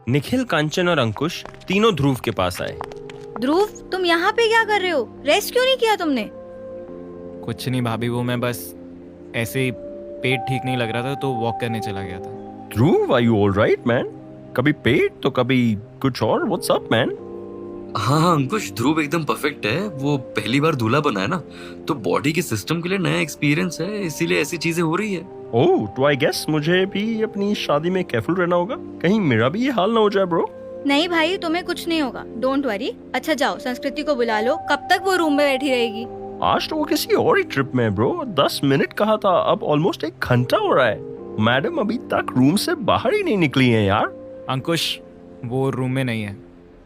निखिल, कांचन और अंकुश तीनों ध्रुव के पास आए। ध्रुव, तुम यहाँ पे क्या कर रहे हो? रेस्ट क्यों नहीं किया तुमने? कुछ नहीं भाभी, वो मैं बस ऐसे ही पेट ठीक नहीं लग रहा था तो वॉक करने चला गया था। ध्रुव, आर यू ऑलराइट मैन? कभी पेट तो कभी कुछ और। What's up man? हाँ अंकुश, ध्रुव एकदम परफेक्ट है। वो पहली बार दूल्हा बना है ना, तो बॉडी के सिस्टम के लिए नया एक्सपीरियंस है, इसीलिए ऐसी चीजें हो रही है। ओह, तो आई गेस मुझे भी अपनी शादी में केयरफुल रहना होगा, कहीं मेरा भी ये हाल ना हो जाए ब्रो। नहीं भाई, तुम्हें कुछ नहीं होगा, डोंट वरी। अच्छा जाओ, संस्कृति को बुला लो। कब तक वो रूम में बैठी रहेगी? आज तो वो किसी और ही ट्रिप में है ब्रो। 10 मिनट कहा था, अब ऑलमोस्ट 1 घंटा हो रहा है। मैडम अभी तक रूम से बाहर ही नहीं निकली हैं यार। अंकुश वो रूम में नहीं है,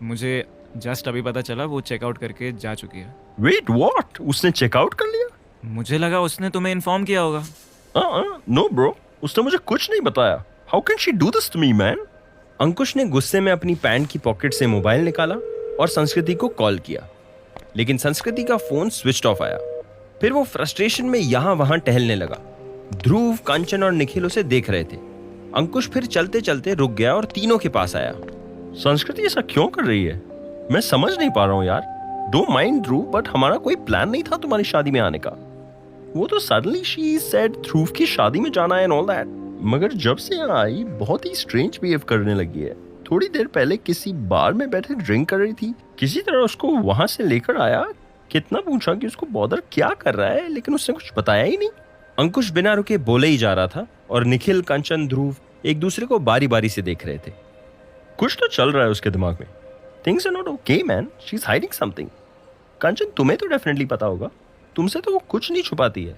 मुझे जस्ट अभी पता चला, वो चेकआउट करके जा चुकी है। Wait, what? उसने चेकआउट कर लिया? मुझे लगा उसने तुम्हें इन्फॉर्म किया होगा। नो ब्रो, उसने मुझे कुछ नहीं बताया। How can she do this to me man? Ankush ने गुस्से में अपनी पैंट की पॉकेट से मोबाइल निकाला और संस्कृति को कॉल किया, लेकिन संस्कृति का फोन स्विच ऑफ आया। फिर वो फ्रस्ट्रेशन में यहाँ वहां टहलने लगा। ध्रुव, कांचन और निखिल उसे देख रहे थे। अंकुश फिर चलते चलते रुक गया और तीनों के पास आया। संस्कृति ऐसा क्यों कर रही है? मैं समझ नहीं पा रहा हूँ यार। डोंट माइंड ध्रुव, बट हमारा कोई प्लान नहीं था तुम्हारी शादी में आने का। वो तो सडनली शी सेड ध्रुव की शादी में जाना है एंड ऑल दैट, मगर जब से यहाँ आई बहुत ही स्ट्रेंज बिहेव करने लगी है। थोड़ी देर पहले किसी बार में बैठे ड्रिंक कर रही थी, किसी तरह उसको वहां से लेकर आया। कितना पूछा कि उसको बॉदर क्या कर रहा है, लेकिन उसने कुछ बताया ही नहीं। अंकुश बिना रुके बोले ही जा रहा था और निखिल, कांचन, ध्रुव एक दूसरे को बारी बारी से देख रहे थे। कुछ तो चल रहा है उसके दिमाग में। Things are not okay man, she is hiding something. Kanchan, तुम्हें तो डेफिनेटली पता होगा, तुमसे तो वो कुछ नहीं छुपाती है।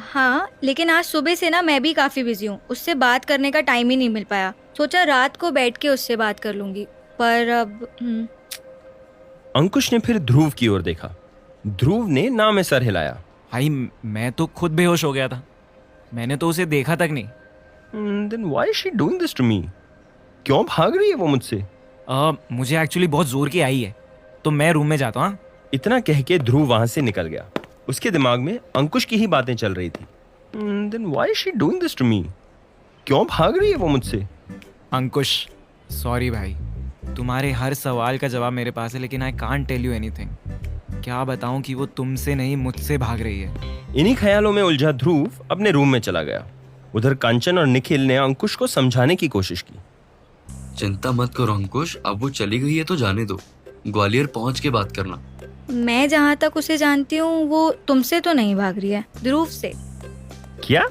हाँ, लेकिन आज सुबह से ना मैं भी काफी बिजी हूँ, उससे बात करने का टाइम ही नहीं मिल पाया। सोचा रात को बैठ के उससे बात कर लूंगी, पर अब अंकुश ने फिर ध्रुव की ओर देखा। ध्रुव ने ना में सर हिलाया। भाई मैं तो खुद बेहोश हो गया था, मैंने तो उसे देखा तक नहीं। Then why is she doing this to me? क्यों भाग रही है वो मुझसे? मुझे एक्चुअली बहुत जोर की आई है, तो मैं रूम में जाता हूँ। इतना कह के ध्रुव वहां से निकल गया। उसके दिमाग में अंकुश की ही बातें चल रही थी। Then why is she doing this to me? क्यों भाग रही है वो मुझसे? अंकुश सॉरी भाई, तुम्हारे हर सवाल का जवाब मेरे पास है, लेकिन I can't tell you anything. क्या बताऊं कि वो तुमसे नहीं मुझसे भाग रही है। इन्हीं ख्यालों में उलझा ध्रुव अपने रूम में चला गया। उधर कांचन और निखिल ने अंकुश को समझाने की कोशिश की। चिंता मत करो अंकुश, अब वो चली गई है तो जाने दो, ग्वालियर पहुंच के बात करना। मैं जहाँ तक उसे जानती हूँ वो तुमसे तो नहीं भाग रही है, ध्रुव से। क्या?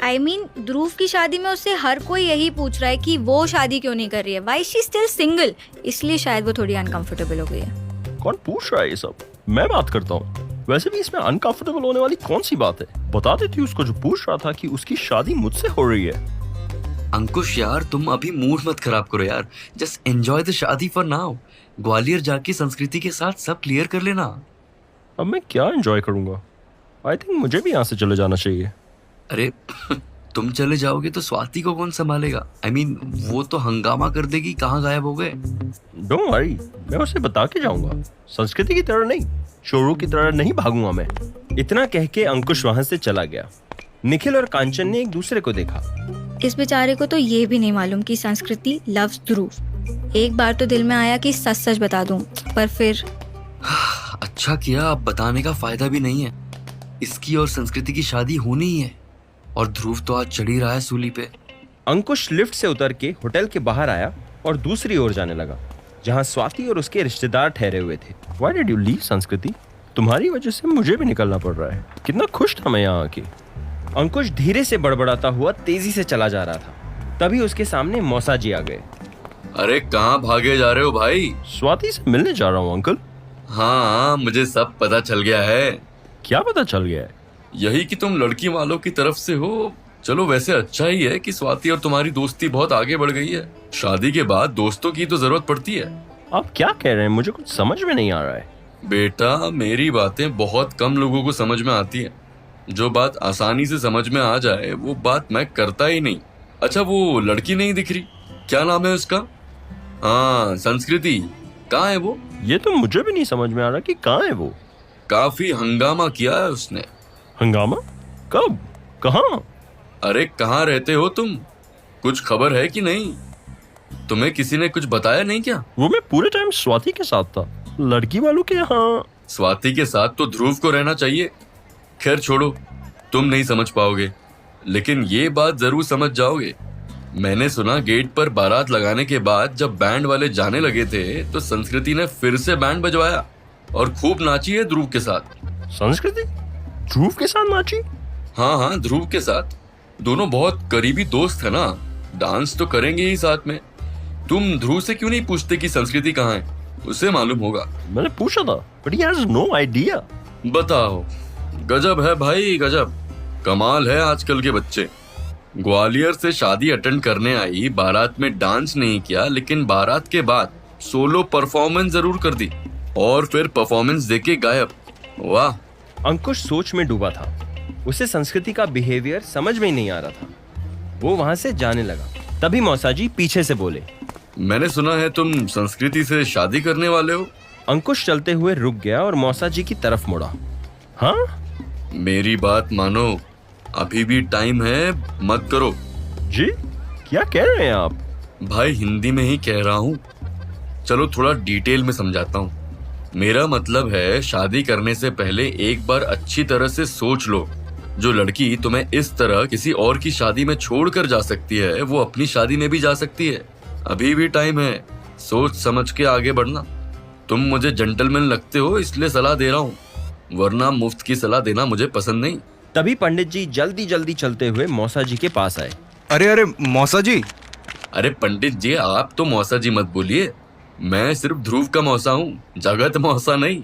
आई मीन ध्रुव की शादी में उससे हर कोई यही पूछ रहा है कि वो शादी क्यों नहीं कर रही है, वाई शी स्टिल सिंगल, इसलिए शायद वो थोड़ी अनकंफर्टेबल हो गई है। कौन पूछ रहा है ये सब? मैं बात करता हूँ। वैसे भी इसमें अनकंफर्टेबल होने वाली कौन सी बात है? बता देती उसको जो पूछ रहा था कि उसकी शादी मुझसे हो रही है। अंकुश यार, तुम अभी मूड मत खराब करो यार, जस्ट एंजॉय द शादी फॉर नाउ। ग्वालियर जाके संस्कृति के साथ सब क्लियर कर लेना। अब मैं क्या एंजॉय करूंगा? आई थिंक मुझे भी यहाँ से चले जाना चाहिए। अरे तुम चले जाओगे तो स्वाति को कौन संभालेगा? आई मीन वो तो हंगामा कर देगी, कहाँ गायब हो गए। डोंट वरी, मैं उसे बता के जाऊंगा। संस्कृति की तरह नहीं, चोरों की तरह नहीं भागूंगा मैं। इतना कह के अंकुश वहां से चला गया। निखिल और कांचन ने एक दूसरे को देखा। इस बेचारे को तो ये भी नहीं मालूम कि संस्कृति लव्स ध्रुव। एक बार तो दिल में आया कि सच सच बता दूं, पर फिर अच्छा किया, अब बताने का फायदा भी नहीं है। इसकी और संस्कृति की शादी होनी ही है, और ध्रुव तो आज चढ़ ही रहा है सूली पे। अंकुश लिफ्ट से उतर के होटल के बाहर आया और दूसरी ओर जाने लगा, जहां स्वाति और उसके रिश्तेदार ठहरे हुए थे। Why did you leave, संस्कृति? तुम्हारी वजह से मुझे भी निकलना पड़ रहा है। कितना खुश था मैं यहाँ आके। अंकुश धीरे से बड़बड़ाता हुआ तेजी से चला जा रहा था। तभी उसके सामने मौसा जी आ गए। अरे कहाँ भागे जा रहे हो भाई? स्वाति से मिलने जा रहा हूँ अंकल। हाँ, मुझे सब पता चल गया है। क्या पता चल गया है? यही कि तुम लड़की वालों की तरफ से हो। चलो वैसे अच्छा ही है कि स्वाति और तुम्हारी दोस्ती बहुत आगे बढ़ गई है। शादी के बाद दोस्तों की तो जरूरत पड़ती है। आप क्या कह रहे हैं? मुझे कुछ समझ में नहीं आ रहा है। बेटा, मेरी बातें बहुत कम लोगों को समझ में आती है। जो बात आसानी से समझ में आ जाए वो बात मैं करता ही नहीं। अच्छा, वो लड़की नहीं दिख रही? क्या नाम है उसका? हाँ, संस्कृति। कहाँ है वो? ये तो मुझे भी नहीं समझ में आ रहा कि कहाँ है वो। काफी हंगामा किया है उसने। हंगामा? कब? कहाँ? अरे कहाँ रहते हो तुम? कुछ खबर है कि नहीं? तुम्हें किसी ने कुछ बताया नहीं क्या? वो मैं पूरे टाइम स्वाति के साथ था, लड़की वालों के यहाँ। स्वाति के साथ तो ध्रुव को रहना चाहिए। खैर छोड़ो, तुम नहीं समझ पाओगे, लेकिन ये बात जरूर समझ जाओगे। मैंने सुना गेट पर बारात लगाने के बाद जब बैंड वाले जाने लगे थे तो संस्कृति ने फिर से बैंड बजवाया और खूब नाची है ध्रुव के साथ। संस्कृति ध्रुव के साथ नाची? हाँ, ध्रुव के साथ। दोनों बहुत करीबी दोस्त है ना, डांस तो करेंगे ही साथ में। तुम ध्रुव से क्यों नहीं पूछते कि संस्कृति कहाँ है? उसे मालूम होगा। मैंने पूछा था, but he has no idea. बताओ, गजब है भाई, गजब। कमाल है आजकल के बच्चे। ग्वालियर से शादी अटेंड करने आई, बारात में डांस नहीं किया, लेकिन बारात के बाद सोलो परफॉर्मेंस जरूर कर दी और फिर परफॉर्मेंस देके गायब। वाह। अंकुश सोच में डूबा था। उसे संस्कृति का बिहेवियर समझ में ही नहीं आ रहा था। वो वहां से जाने लगा, तभी मौसाजी पीछे से बोले, मैंने सुना है तुम संस्कृति से शादी करने वाले हो। अंकुश चलते हुए रुक गया और मौसाजी की तरफ मुड़ा। हाँ? मेरी बात मानो, अभी भी टाइम है, मत करो। जी, क्या कह रहे हैं आप? भाई हिंदी में ही कह रहा हूँ। चलो थोड़ा डिटेल में समझाता हूँ। मेरा मतलब है, शादी करने से पहले एक बार अच्छी तरह से सोच लो। जो लड़की तुम्हें इस तरह किसी और की शादी में छोड़कर जा सकती है, वो अपनी शादी में भी जा सकती है। अभी भी टाइम है, सोच समझ के आगे बढ़ना। तुम मुझे जेंटलमैन लगते हो इसलिए सलाह दे रहा हूँ, वरना मुफ्त की सलाह देना मुझे पसंद नहीं। तभी पंडित जी जल्दी जल्दी चलते हुए मौसाजी के पास आए। अरे मौसा जी। अरे पंडित जी, आप तो मौसा जी मत बोलिए। मैं सिर्फ ध्रुव का मौसा हूँ, जगत मौसा नहीं।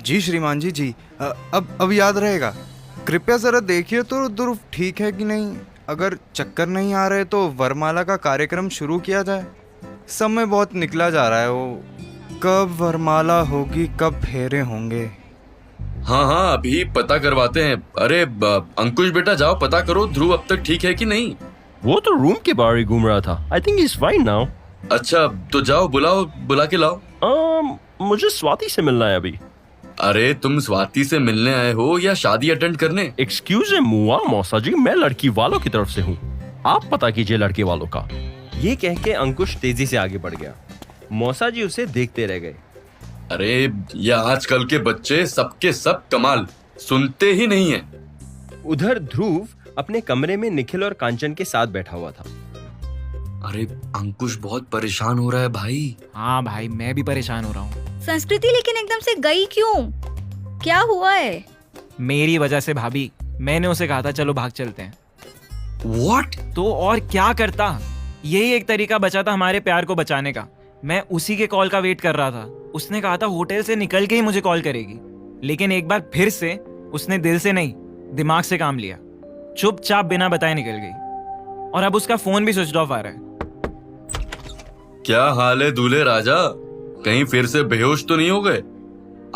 जी श्रीमान जी। अब याद रहेगा। कृपया जरा देखिए तो ध्रुव ठीक है कि नहीं। अगर चक्कर नहीं आ रहे तो वरमाला का कार्यक्रम शुरू किया जाए। समय बहुत निकला जा रहा है। वो कब वरमाला होगी, कब फेरे होंगे। हाँ, अभी पता करवाते हैं। अरे अंकुश बेटा, जाओ पता करो ध्रुव अब तक ठीक है कि नहीं। वो तो रूम के बाहर ही घूम रहा था। I think he is fine now. अच्छा, तो जाओ बुला के लाओ। मुझे स्वाति से मिलना है अभी। अरे तुम स्वाति से मिलने आए हो या शादी अटेंड करने? एक्सक्यूज मुआ मौसा जी, मैं लड़की वालों की तरफ से हूँ, आप पता कीजिए लड़के वालों का। ये कह के अंकुश तेजी से आगे बढ़ गया। मौसा जी उसे देखते रह गए। अरे ये आजकल के बच्चे सबके सब कमाल, सुनते ही नहीं है। उधर ध्रुव अपने कमरे में निखिल और कांचन के साथ बैठा हुआ था। अरे अंकुश बहुत परेशान हो रहा है भाई। हाँ भाई, मैं भी परेशान हो रहा हूँ। संस्कृति लेकिन एकदम से गई क्यों? क्या हुआ है? मेरी वजह से भाभी। मैंने उसे कहा था चलो भाग चलते हैं। What? तो और क्या करता, यही एक तरीका बचा था हमारे प्यार को बचाने का। मैं उसी के कॉल का वेट कर रहा था। उसने कहा था होटल से निकल के ही मुझे कॉल करेगी, लेकिन एक बार फिर से उसने दिल से नहीं दिमाग से काम लिया। चुपचाप बिना बताए निकल गई और अब उसका फोन भी स्विच ऑफ आ रहा है। क्या हाल है दूल्हे राजा? कहीं फिर से बेहोश तो नहीं हो गए?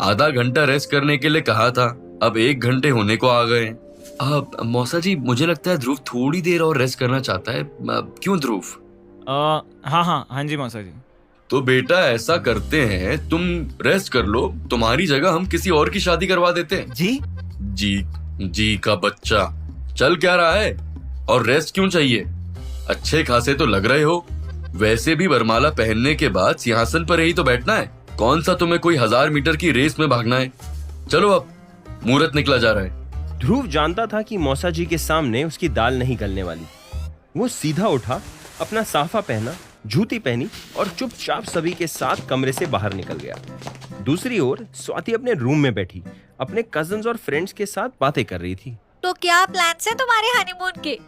आधा घंटा रेस्ट करने के लिए कहा था, अब 1 घंटे होने को आ गए। अब मौसा जी, मुझे लगता है ध्रुव थोड़ी देर और रेस्ट करना चाहता है। क्यों ध्रुव? हाँ जी मौसा जी। तो बेटा ऐसा करते हैं, तुम रेस्ट कर लो, तुम्हारी जगह हम किसी और की शादी करवा देते हैं। जी का बच्चा, चल क्या रहा है? और रेस्ट क्यों चाहिए? अच्छे खासे तो लग रहे हो। वैसे भी वरमाला पहनने के बाद सिंहासन पर ही तो बैठना है। कौन सा तुम्हें कोई 1000 मीटर की रेस में भागना है? चलो अब मुहूर्त निकला जा रहा है। ध्रुव जानता था कि मौसा जी के सामने उसकी दाल नहीं गलने वाली। वो सीधा उठा, अपना साफा पहना, जूती पहनी और चुपचाप सभी के साथ कमरे से बाहर निकल गया। दूसरी ओर स्वाति अपने रूम में बैठी अपने कजन्स और फ्रेंड्स के साथ बातें कर रही थी। तो क्या प्लान्स है तुम्हारे हनीमून के?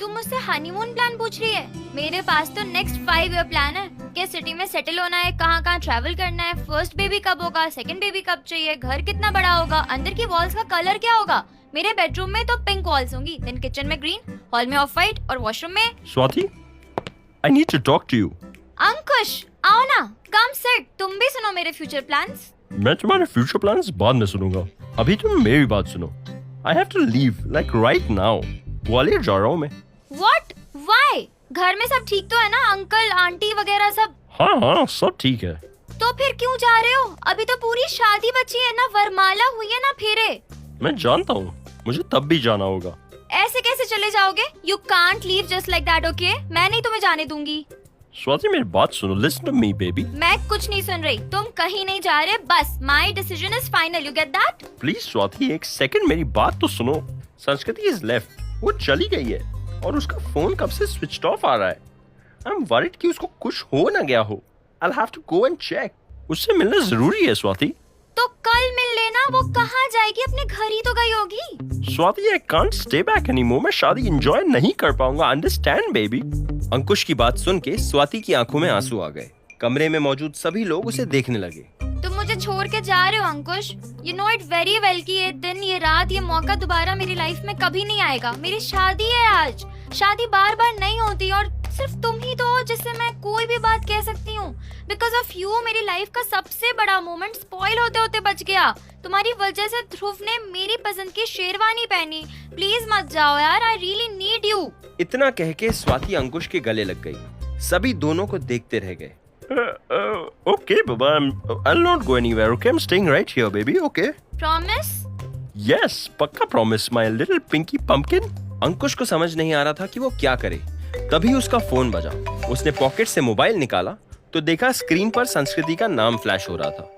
तुम मुझसे हनीमून प्लान पूछ रही है? मेरे पास तो नेक्स्ट 5 ईयर प्लान है। क्या सिटी में सेटल होना है, कहाँ कहाँ ट्रैवल करना है, फर्स्ट बेबी कब होगा, सेकंड बेबी कब चाहिए, घर कितना बड़ा होगा, अंदर की वॉल्स का कलर क्या होगा। मेरे बेडरूम में तो पिंक वॉल्स होंगी, देन किचन में ग्रीन, हॉल में ऑफ व्हाइट और वॉशरूम में। Swati, I need to talk to you. अंकुश आओ ना, कम सिट, तुम भी सुनो मेरे फ्यूचर प्लान्स। मैं तुम्हारे फ्यूचर प्लान्स बाद में सुनूंगा, अभी तुम मेरी बात सुनो। I have to leave like right now. Gwalior जा रहा हूँ मैं। What? Why? घर में सब ठीक तो है ना, अंकल आंटी वगैरह सब? हाँ सब ठीक है। तो फिर क्यों जा रहे हो? अभी तो पूरी शादी बची है ना, वरमाला हुई है ना फेरे। मैं जानता हूँ, मुझे तब भी जाना होगा। ऐसे कैसे चले जाओगे? You can't leave just like that, okay? मैं नहीं तुम्हें जाने दूंगी। स्वाति मेरी बात सुनो, लिसन टू मी बेबी। मैं कुछ नहीं सुन रही, तुम कहीं नहीं जा रहे, बस my decision is final, you get that? Please Swati एक सेकंड मेरी बात तो सुनो। संस्कृति इज लेफ्ट, वो चली गई है और उसका फोन कब से स्विच्ड ऑफ आ रहा है। आई एम वरीड कि उसको कुछ हो ना गया हो। I have to go and check. उससे मिलना जरूरी है स्वाति। तो कल मिल लेना, वो कहाँ जाएगी, अपने घर ही तो गई होगी। Swati I can't stay back anymore, मैं शादी एंजॉय नहीं कर पाऊंगा, अंडरस्टैंड बेबी। अंकुश की बात सुन के स्वाति की आंखों में आंसू आ गए। कमरे में मौजूद सभी लोग उसे देखने लगे। तुम मुझे छोड़ के जा रहे हो Ankush. You know it very well कि ये दिन, ये रात, ये मौका दोबारा मेरी लाइफ में कभी नहीं आएगा। मेरी शादी है आज, शादी बार बार नहीं होती और सिर्फ तुम ही तो हो जिससे मैं कोई भी बात कह सकती हूँ। बिकॉज ऑफ यू मेरी लाइफ का सबसे बड़ा मोमेंट स्पॉइल होते होते बच गया। तुम्हारी वजह से ध्रुव ने मेरी पसंद की शेरवानी पहनी। प्लीज मत जाओ यार, आई रियली नीड यू। इतना कह के स्वाति अंकुश के गले लग गई। सभी दोनों को देखते रह गए। Okay, Baba, I'll not go anywhere. Okay, I'm staying right here, baby. Okay. Promise? Yes, पक्का promise, my little pinky pumpkin. अंकुश को समझ नहीं आ रहा था कि वो क्या करे। तभी उसका फोन बजा। उसने पॉकेट से मोबाइल निकाला तो देखा स्क्रीन पर संस्कृति का नाम फ्लैश हो रहा था।